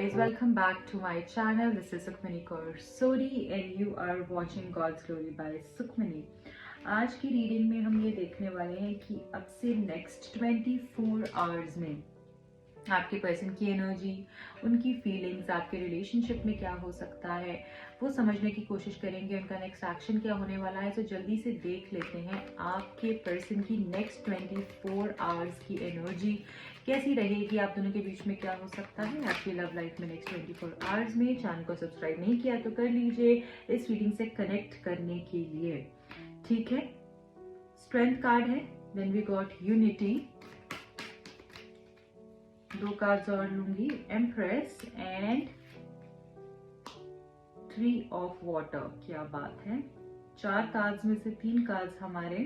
guys, welcome back to my channel. This is Sukhmani Kaur Sori and you are watching God's Glory by Sukhmani. आज की reading में हम ये देखने वाले हैं कि अब से नेक्स्ट 24 आवर्स में आपके पर्सन की एनर्जी, उनकी फीलिंग्स, आपके रिलेशनशिप में क्या हो सकता है वो समझने की कोशिश करेंगे। उनका नेक्स्ट एक्शन क्या होने वाला है, तो जल्दी से देख लेते हैं आपके पर्सन की नेक्स्ट 24 आवर्स की एनर्जी कैसी रहेगी, आप दोनों के बीच में क्या हो सकता है आपकी लव लाइफ में नेक्स्ट 24 आवर्स में। चैनल को सब्सक्राइब नहीं किया तो कर लीजिए इस रीडिंग से कनेक्ट करने के लिए, ठीक है। स्ट्रेंथ कार्ड है, देन वी गॉट यूनिटी, दो कार्ड्स और लूंगी, एम्प्रेस एंड 3 ऑफ वाटर। क्या बात है, 4 कार्ड्स में से 3 कार्ड्स हमारे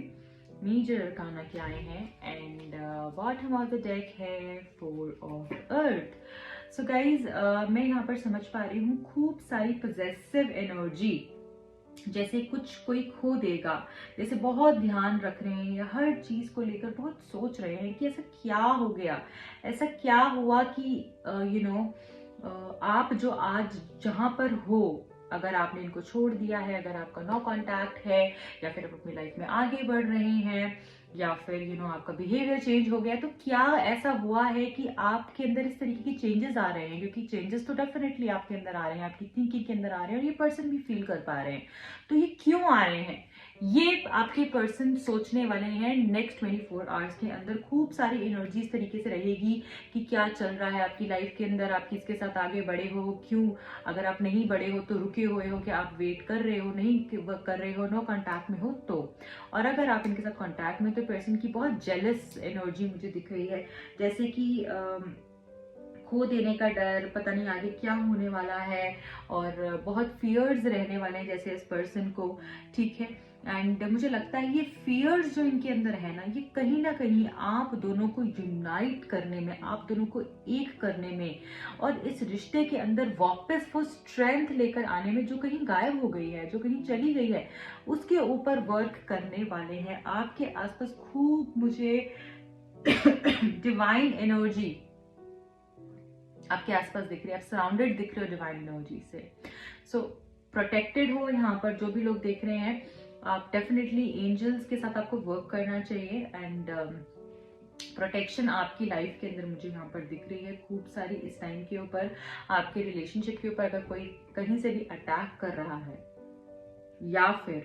मेजर अरकाना के आए हैं and bottom of the deck है 4 ऑफ अर्थ। सो गाइज मैं यहाँ पर समझ पा रही हूँ खूब सारी पॉजेसिव एनर्जी, जैसे कुछ कोई खो देगा, जैसे बहुत ध्यान रख रहे हैं या हर चीज को लेकर बहुत सोच रहे हैं कि ऐसा क्या हो गया, ऐसा क्या हुआ कि आप जो आज जहां पर हो, अगर आपने इनको छोड़ दिया है, अगर आपका नो कांटेक्ट है या फिर आप अपनी लाइफ में आगे बढ़ रहे हैं या फिर आपका बिहेवियर चेंज हो गया, तो क्या ऐसा हुआ है कि आपके अंदर इस तरीके की चेंजेस आ रहे हैं, क्योंकि चेंजेस तो डेफिनेटली आपके अंदर आ रहे हैं, आपकी थिंकिंग के अंदर आ रहे हैं और ये पर्सन भी फील कर पा रहे हैं। तो ये क्यों आ रहे हैं, ये आपके पर्सन सोचने वाले हैं नेक्स्ट 24 आवर्स के अंदर। खूब सारी एनर्जी इस तरीके से रहेगी कि क्या चल रहा है आपकी लाइफ के अंदर, आप किसके साथ आगे बढ़े हो, क्यों, अगर आप नहीं बढ़े हो तो रुके हुए हो, कि आप वेट कर रहे हो, नहीं कर रहे हो, नो कांटेक्ट में हो तो, और अगर आप इनके साथ कांटेक्ट में तो पर्सन की बहुत जेलस एनर्जी मुझे दिख रही है, जैसे कि खो देने का डर, पता नहीं आगे क्या होने वाला है और बहुत फियर्स रहने वाले हैं जैसे इस पर्सन को, ठीक है। एंड मुझे लगता है ये फियर्स जो इनके अंदर है ना, ये कहीं ना कहीं आप दोनों को यूनाइट करने में, आप दोनों को एक करने में और इस रिश्ते के अंदर वापस वो स्ट्रेंथ लेकर आने में, जो कहीं गायब हो गई है, जो कहीं चली गई है, उसके ऊपर वर्क करने वाले हैं। आपके आसपास खूब मुझे डिवाइन एनर्जी आपके आसपास दिख रही है, आप सराउंडेड दिख रहे हो डिवाइन एनर्जी से। सो प्रोटेक्टेड हो, यहाँ पर जो भी लोग देख रहे हैं, आप डेफिनेटली एंजल्स के साथ आपको वर्क करना चाहिए एंड प्रोटेक्शन आपकी लाइफ के अंदर मुझे यहाँ पर दिख रही है खूब सारी इस टाइम के ऊपर। आपके रिलेशनशिप के ऊपर अगर कोई कहीं से भी अटैक कर रहा है या फिर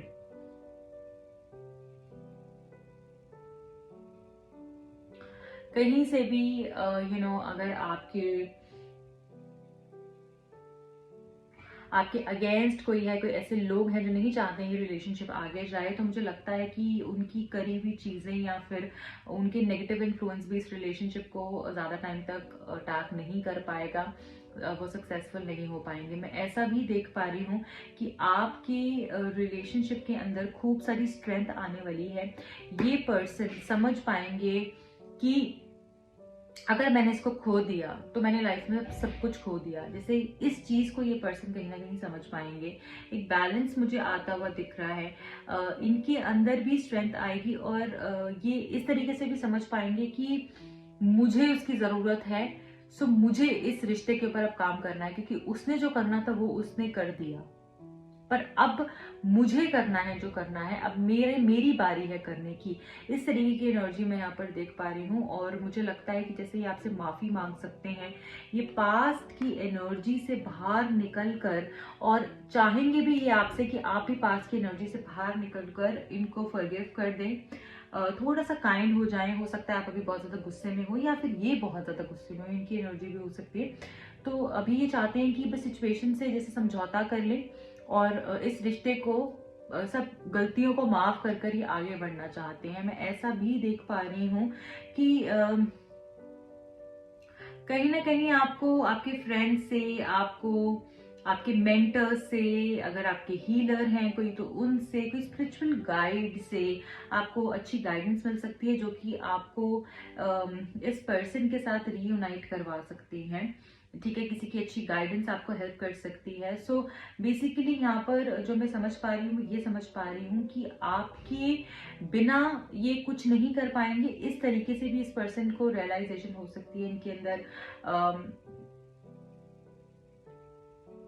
कहीं से भी अगर आपके अगेंस्ट कोई है, कोई ऐसे लोग हैं जो नहीं चाहते हैं ये रिलेशनशिप आगे जाए, तो मुझे लगता है कि उनकी करी हुई चीजें या फिर उनके नेगेटिव इन्फ्लुएंस भी इस रिलेशनशिप को ज्यादा टाइम तक अटैक नहीं कर पाएगा, वो सक्सेसफुल नहीं हो पाएंगे। मैं ऐसा भी देख पा रही हूँ कि आपके रिलेशनशिप के अंदर खूब सारी स्ट्रेंथ आने वाली है। ये पर्सन समझ पाएंगे कि अगर मैंने इसको खो दिया तो मैंने लाइफ में सब कुछ खो दिया, जैसे इस चीज को ये पर्सन कहीं ना कहीं समझ पाएंगे। एक बैलेंस मुझे आता हुआ दिख रहा है, इनके अंदर भी स्ट्रेंथ आएगी और ये इस तरीके से भी समझ पाएंगे कि मुझे उसकी जरूरत है, सो मुझे इस रिश्ते के ऊपर अब काम करना है, क्योंकि उसने जो करना था वो उसने कर दिया, पर अब मुझे करना है जो करना है, अब मेरी बारी है करने की। इस तरीके की एनर्जी मैं यहाँ पर देख पा रही हूँ और मुझे लगता है कि जैसे ये आपसे माफी मांग सकते हैं, ये पास्ट की एनर्जी से बाहर निकल कर, और चाहेंगे भी ये आपसे कि आप भी पास्ट की एनर्जी से बाहर निकल कर इनको फॉरगिव कर दें, थोड़ा सा काइंड हो जाए। हो सकता है आप अभी बहुत ज्यादा गुस्से में हो या फिर ये बहुत ज्यादा गुस्से में हो, इनकी एनर्जी भी हो सकती है। तो अभी ये चाहते हैं कि बस सिचुएशन से जैसे समझौता कर ले और इस रिश्ते को सब गलतियों को माफ कर कर ही आगे बढ़ना चाहते हैं। मैं ऐसा भी देख पा रही हूँ कि कहीं ना कहीं आपको आपके फ्रेंड से, आपको आपके मेंटर से, अगर आपके हीलर हैं कोई तो उनसे, कोई स्पिरिचुअल गाइड से आपको अच्छी गाइडेंस मिल सकती है, जो कि आपको इस पर्सन के साथ रीयूनाइट करवा सकती हैं, ठीक है। किसी की अच्छी गाइडेंस आपको हेल्प कर सकती है। सो बेसिकली यहाँ पर जो मैं समझ पा रही हूँ, ये समझ पा रही हूँ कि आपके बिना ये कुछ नहीं कर पाएंगे। इस तरीके से भी इस पर्सन को रियलाइजेशन हो सकती है इनके अंदर।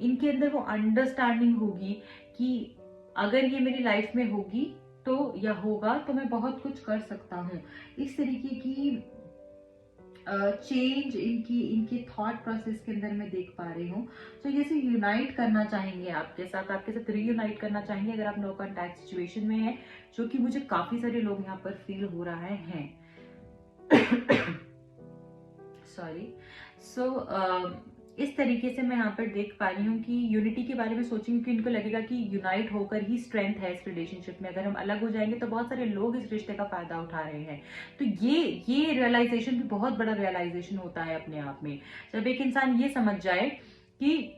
इनके अंदर वो अंडरस्टैंडिंग होगी कि अगर ये मेरी लाइफ में होगी तो या होगा तो मैं बहुत कुछ कर सकता हूँ। इस तरीके की चेंज इनकी इनके थॉट प्रोसेस के अंदर मैं देख पा रही हूँ। तो ये से यूनाइट करना चाहेंगे आपके साथ रीयूनाइट करना चाहेंगे अगर आप नो कॉन्टैक्ट सिचुएशन में है, जो कि मुझे काफी सारे लोग यहाँ पर फील हो रहा है। सॉरी। सो इस तरीके से मैं यहाँ पर देख पा रही हूँ कि यूनिटी के बारे में सोचेंगे कि इनको लगेगा कि यूनाइट होकर ही स्ट्रेंथ है इस रिलेशनशिप में। अगर हम अलग हो जाएंगे तो बहुत सारे लोग इस रिश्ते का फायदा उठा रहे हैं। तो ये रियलाइजेशन भी बहुत बड़ा रियलाइजेशन होता है अपने आप में, जब एक इंसान ये समझ जाए कि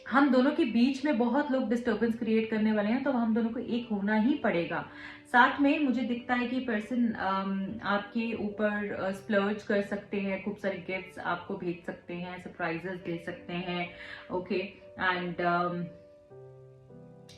हम दोनों के बीच में बहुत लोग डिस्टर्बेंस क्रिएट करने वाले हैं, तो हम दोनों को एक होना ही पड़ेगा। साथ में मुझे दिखता है कि पर्सन आपके ऊपर स्प्लर्ज कर सकते हैं, खूब सारे गिफ्ट्स आपको भेज सकते हैं, सरप्राइजेस दे सकते हैं। ओके एंड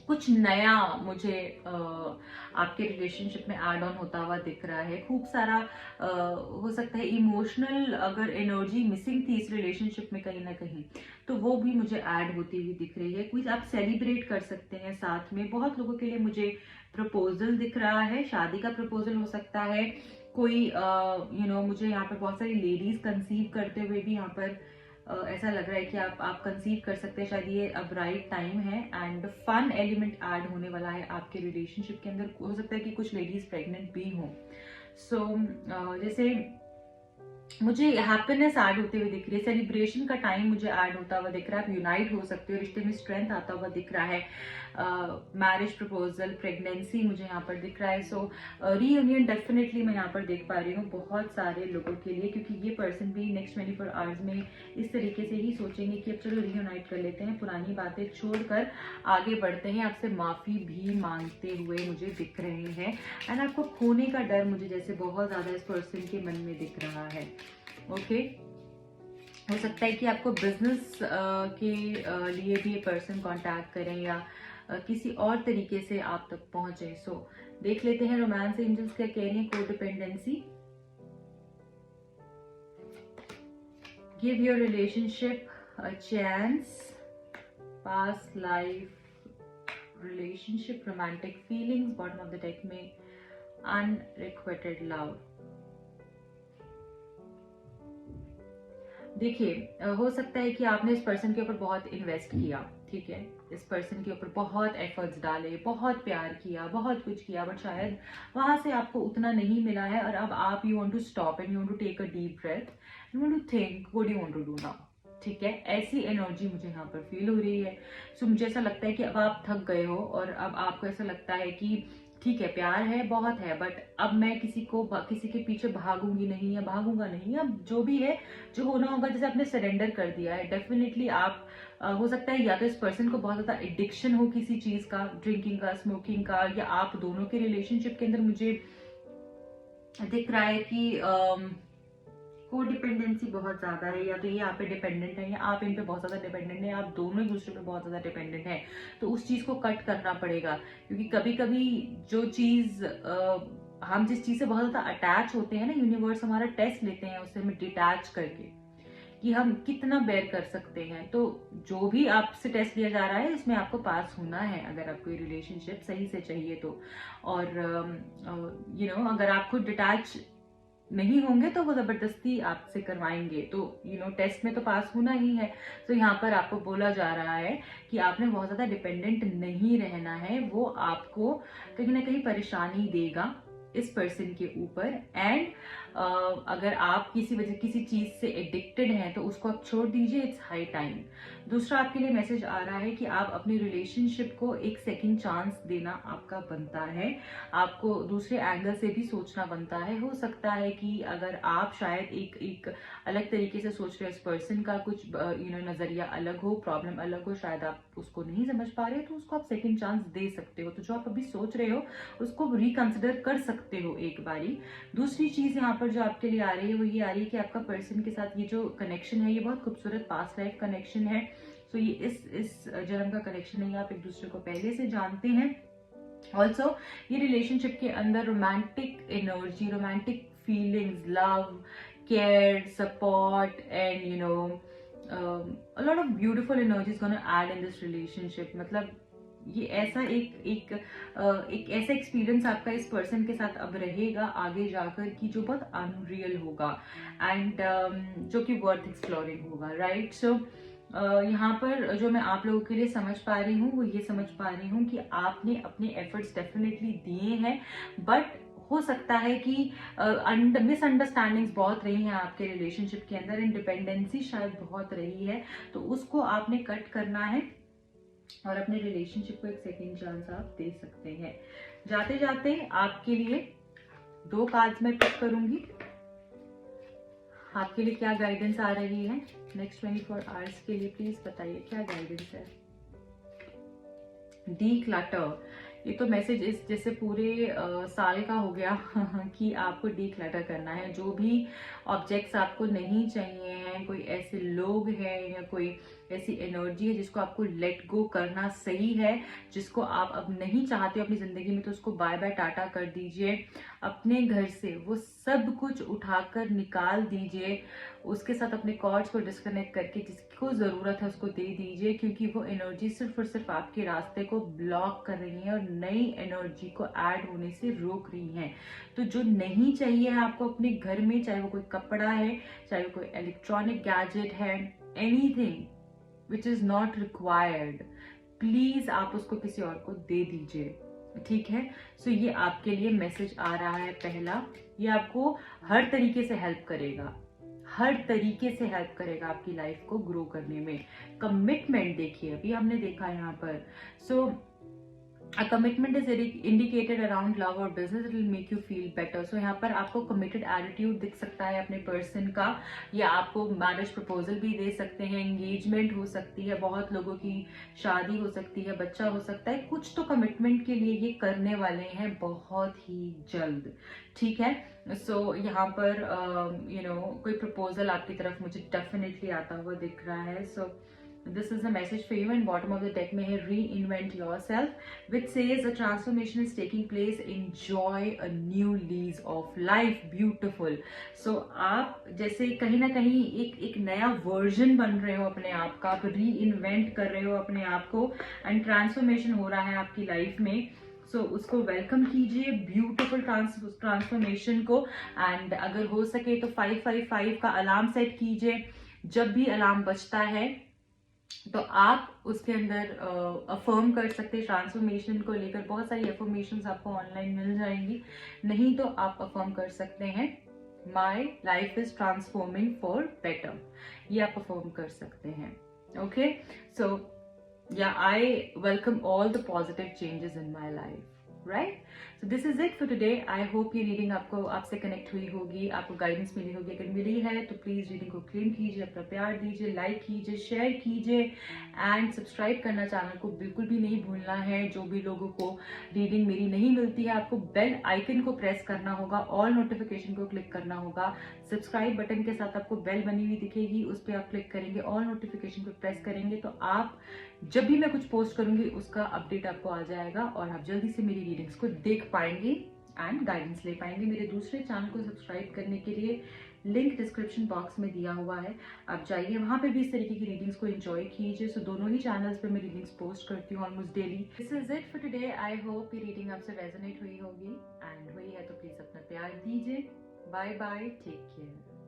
कुछ नया मुझे आपके रिलेशनशिप में ऐड ऑन होता हुआ दिख रहा है। खूब सारा हो सकता है इमोशनल अगर एनर्जी मिसिंग थी इस रिलेशनशिप में कहीं ना कहीं, तो वो भी मुझे ऐड होती हुई दिख रही है। कुछ आप सेलिब्रेट कर सकते हैं साथ में। बहुत लोगों के लिए मुझे प्रपोजल दिख रहा है, शादी का प्रपोजल हो सकता है। कोई मुझे यहाँ पर बहुत सारी लेडीज कंसीव करते हुए भी यहाँ पर ऐसा लग रहा है कि आप कंसीव कर सकते हैं। शायद ये अब राइट टाइम है एंड फन एलिमेंट ऐड होने वाला है आपके रिलेशनशिप के अंदर। हो सकता है कि कुछ लेडीज प्रेग्नेंट भी हों। सो जैसे मुझे हैप्पीनेस ऐड होते हुए दिख रही है, सेलिब्रेशन का टाइम मुझे ऐड होता हुआ दिख रहा है। आप यूनाइट हो सकते हो, रिश्ते में स्ट्रेंथ आता हुआ दिख रहा है। मैरिज प्रपोजल, प्रेगनेंसी मुझे यहाँ पर दिख रहा है। सो रीयूनियन डेफिनेटली मैं यहाँ पर देख पा रही हूँ बहुत सारे लोगों के लिए, क्योंकि ये पर्सन भी नेक्स्ट 24 आवर्स में इस तरीके से ही सोचेंगे कि अब चलो रीयूनाइट कर लेते हैं, पुरानी बातें छोड़कर आगे बढ़ते हैं। आपसे माफी भी मांगते हुए मुझे दिख रहे हैं एंड आपको खोने का डर मुझे जैसे बहुत ज्यादा इस पर्सन के मन में दिख रहा है। ओके हो सकता है कि आपको बिजनेस के लिए भी ये पर्सन कांटेक्ट करें या किसी और तरीके से आप तक पहुंचे। सो देख लेते हैं रोमांस एंजल्स क्या कह रही हैं। Codependency, give your relationship a chance, past life relationship, romantic feelings, bottom of the deck में अनरिक्वेटेड लव। देखिए हो सकता है कि आपने इस पर्सन के ऊपर बहुत इन्वेस्ट किया, ठीक है, इस पर्सन के ऊपर बहुत एफर्ट्स डाले, बहुत प्यार किया, बहुत कुछ किया, बट शायद वहां से आपको उतना नहीं मिला है और अब आप you want to stop and you want to take a deep breath, you want to think what you want to do now. ठीक है, ऐसी एनर्जी मुझे यहाँ पर फील हो रही है। सो मुझे ऐसा लगता है कि अब आप थक गए हो और अब आपको ऐसा लगता है कि ठीक है प्यार है बहुत है, बट अब मैं किसी के पीछे भागूंगी नहीं या भागूंगा नहीं। अब जो भी है जो होना होगा, जैसे आपने सरेंडर कर दिया है, डेफिनेटली आप हो सकता है या तो इस पर्सन को बहुत ज्यादा एडिक्शन हो किसी चीज का, ड्रिंकिंग का, स्मोकिंग का, या आप दोनों के रिलेशनशिप के अंदर मुझे दिख रहा है कि कोडिपेंडेंसी बहुत ज्यादा है, या तो ये आप पे डिपेंडेंट है या आप इन पे बहुत ज्यादा डिपेंडेंट है, आप दोनों एक दूसरे पे बहुत ज्यादा डिपेंडेंट है। तो उस चीज को कट करना पड़ेगा, क्योंकि कभी कभी जो चीज हम जिस चीज से बहुत ज्यादा अटैच होते हैं ना, यूनिवर्स हमारा टेस्ट लेते हैं उससे हमें डिटैच करके कि हम कितना बेयर कर सकते हैं। तो जो भी आपसे टेस्ट लिया जा रहा है इसमें आपको पास होना है अगर आपको रिलेशनशिप सही से चाहिए तो। और अगर आप खुद डिटैच नहीं होंगे तो वो जबरदस्ती आपसे करवाएंगे, तो टेस्ट में तो पास होना ही है। तो यहाँ पर आपको बोला जा रहा है कि आपने बहुत ज्यादा डिपेंडेंट नहीं रहना है, वो आपको कहीं ना कहीं परेशानी देगा इस पर्सन के ऊपर। एंड अगर आप किसी चीज से एडिक्टेड हैं तो उसको आप छोड़ दीजिए, इट्स हाई टाइम। दूसरा आपके लिए मैसेज आ रहा है कि आप अपनी रिलेशनशिप को एक सेकंड चांस देना आपका बनता है, आपको दूसरे एंगल से भी सोचना बनता है। हो सकता है कि अगर आप शायद एक अलग तरीके से सोच रहे हो, इस पर्सन का कुछ नजरिया अलग हो, प्रॉब्लम अलग हो, शायद आप उसको नहीं समझ पा रहे हो, तो उसको आप सेकंड चांस दे सकते हो। तो जो आप अभी सोच रहे हो उसको रिकंसिडर कर सकते हो एक बारी। दूसरी चीज यहाँ पर जो आपके लिए आ रही है वो ये आ रही है कि आपका पर्सन के साथ ये जो कनेक्शन है ये बहुत खूबसूरत पास्ट लाइफ कनेक्शन है। तो ये इस जन्म का कनेक्शन है, आप एक दूसरे को पहले से जानते हैं। ऑल्सो ये रिलेशनशिप के अंदर romantic energy, romantic feelings, love, care, support and a lot of beautiful energy is going to add in this relationship. मतलब ये ऐसा एक ऐसा एक्सपीरियंस आपका इस पर्सन के साथ अब रहेगा आगे जाकर कि जो बहुत अनरियल होगा एंड जो कि वर्थ एक्सप्लोरिंग होगा, राइट? सो यहाँ पर जो मैं आप लोगों के लिए समझ पा रही हूँ वो ये समझ पा रही हूँ कि आपने अपने एफर्ट्स डेफिनेटली दिए हैं, बट हो सकता है कि मिसअंडरस्टैंडिंग्स बहुत रही हैं आपके रिलेशनशिप के अंदर, इंडिपेंडेंसी शायद बहुत रही है, तो उसको आपने कट करना है और अपने रिलेशनशिप को एक सेकेंड चांस आप दे सकते हैं। जाते जाते आपके लिए 2 कार्ड्स मैं पिक करूंगी। आपके लिए क्या गाइडेंस आ रही है नेक्स्ट 24 आवर्स के लिए, प्लीज बताइए क्या गाइडेंस है। डी क्लटर, ये तो मैसेज इस जैसे पूरे साल का हो गया कि आपको डी क्लटर करना है। जो भी ऑब्जेक्ट्स आपको नहीं चाहिए हैं, कोई ऐसे लोग हैं या कोई ऐसी एनर्जी है जिसको आपको लेट गो करना सही है, जिसको आप अब नहीं चाहते हो अपनी जिंदगी में, तो उसको बाय बाय टाटा कर दीजिए। अपने घर से वो सब कुछ उठाकर निकाल दीजिए, उसके साथ अपने कॉर्ड्स को डिस्कनेक्ट करके जिसको जरूरत है उसको दे दीजिए, क्योंकि वो एनर्जी सिर्फ और सिर्फ आपके रास्ते को ब्लॉक कर रही है और नई एनर्जी को ऐड होने से रोक रही है। तो जो नहीं चाहिए है आपको अपने घर में, चाहे वो कोई कपड़ा है, चाहे वो कोई इलेक्ट्रॉनिक गैजेट है, anything which is not required, please आप उसको किसी और को दे दीजिए, ठीक है? सो ये आपके लिए मैसेज आ रहा है। पहला, ये आपको हर तरीके से हेल्प करेगा, हर तरीके से हेल्प करेगा आपकी लाइफ को ग्रो करने में। कमिटमेंट देखिए, अभी हमने देखा यहाँ पर, सो a commitment is indicated around love or business, it will make you feel better. So यहाँ पर आपको committed attitude दिख सकता है अपने पर्सन का, या आपको मैरिज प्रपोजल भी दे सकते हैं, एंगेजमेंट हो सकती है, बहुत लोगों की शादी हो सकती है, बच्चा हो सकता है, कुछ तो कमिटमेंट के लिए ये करने वाले हैं बहुत ही जल्द, ठीक है? सो यहाँ पर कोई प्रपोजल आपकी तरफ मुझे डेफिनेटली आता हुआ दिख रहा है। सो this is a message for you, and bottom of the deck में है reinvent yourself, which says a transformation is taking place, enjoy a new lease of life, beautiful. So आप जैसे कहीं ना कहीं एक नया वर्जन बन रहे हो अपने आप का, आप रीइन्वेंट कर रहे हो अपने आप को, एंड ट्रांसफॉर्मेशन हो रहा है आपकी लाइफ में। सो उसको वेलकम कीजिए, ब्यूटिफुल ट्रांसफॉर्मेशन को, एंड अगर हो सके तो 555 का अलार्म सेट कीजिए। जब भी अलार्म बजता है तो आप उसके अंदर अफर्म कर सकते हैं ट्रांसफॉर्मेशन को लेकर। बहुत सारी अफर्मेशंस आपको ऑनलाइन मिल जाएंगी, नहीं तो आप अफर्म कर सकते हैं my life is transforming for better, ये आप अफर्म कर सकते हैं। ओके, सो या I welcome all the positive changes in my life, right? So this is it for today. I hope ये रीडिंग आपको आपसे कनेक्ट हुई होगी, आपको गाइडेंस मिली होगी। अगर मिली है तो प्लीज रीडिंग को क्लेम कीजिए, अपना प्यार दीजिए, लाइक कीजिए, शेयर कीजिए, एंड सब्सक्राइब करना चैनल को बिल्कुल भी नहीं भूलना है। जो भी लोगों को रीडिंग मेरी नहीं मिलती है, आपको बेल आइकन को प्रेस करना होगा, ऑल नोटिफिकेशन को क्लिक करना होगा। सब्सक्राइब बटन के साथ आपको बेल बनी हुई दिखेगी, उस पर आप क्लिक करेंगे, ऑल नोटिफिकेशन को प्रेस करेंगे तो आप जब भी मैं कुछ पोस्ट करूंगी उसका अपडेट आपको आ जाएगा और आप जल्दी से मेरी रीडिंग्स को देख पाएंगे एंड गाइडेंस ले पाएंगे। मेरे दूसरे चैनल को सब्सक्राइब करने के लिए लिंक डिस्क्रिप्शन बॉक्स में दिया हुआ है, आप जाइए, वहां पे भी इस तरीके की रीडिंग्स को एंजॉय कीजिए। सो दोनों ही चैनल्स पे मैं रीडिंग्स पोस्ट करती हूँ almost daily. This is it for today. I hope ये रीडिंग आपसे रेजोनेट हुई होगी, एंड हुई है तो प्लीज अपना प्यार दीजिए। Bye bye, take care.